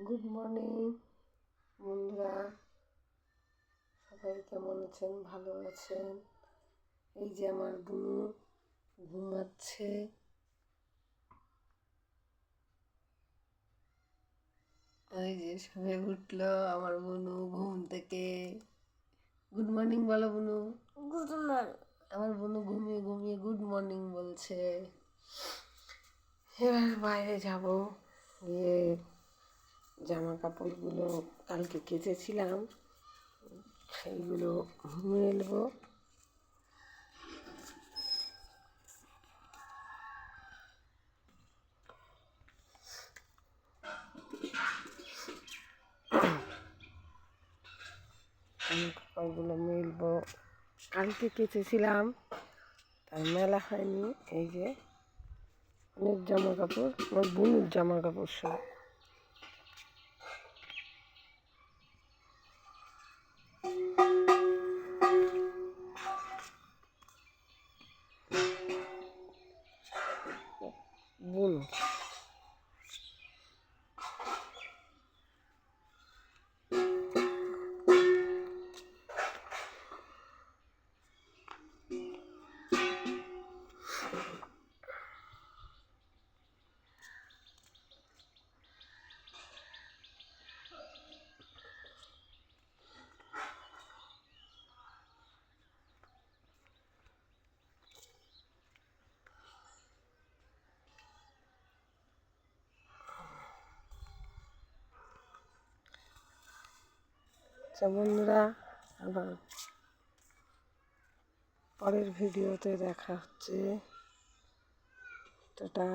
Good morning বন্ধুরা, সবাই কেমন আছেন? ভালো আছেন? এই যে আমার বুনু ঘুমাচ্ছে। ওই যে সবে উঠলো আমার বুনু ঘুম থেকে। গুড মর্নিং বলো বুনু। Good morning. আমার বুনু ঘুমিয়ে ঘুমিয়ে গুড মর্নিং বলছে। এবার বাইরে যাব, গিয়ে জামা কাপড়গুলো কালকে কেচেছিলাম সেইগুলো মেলবো। কাপড়গুলো মেলবো, কালকে কেচেছিলাম তাই মেলা হয়নি। এই যে অনেক জামা কাপড়, আমার বোনের জামা কাপড় সব। বোন বন্ধুরা, আবার পরের ভিডিওতে দেখা হচ্ছে। টাটা।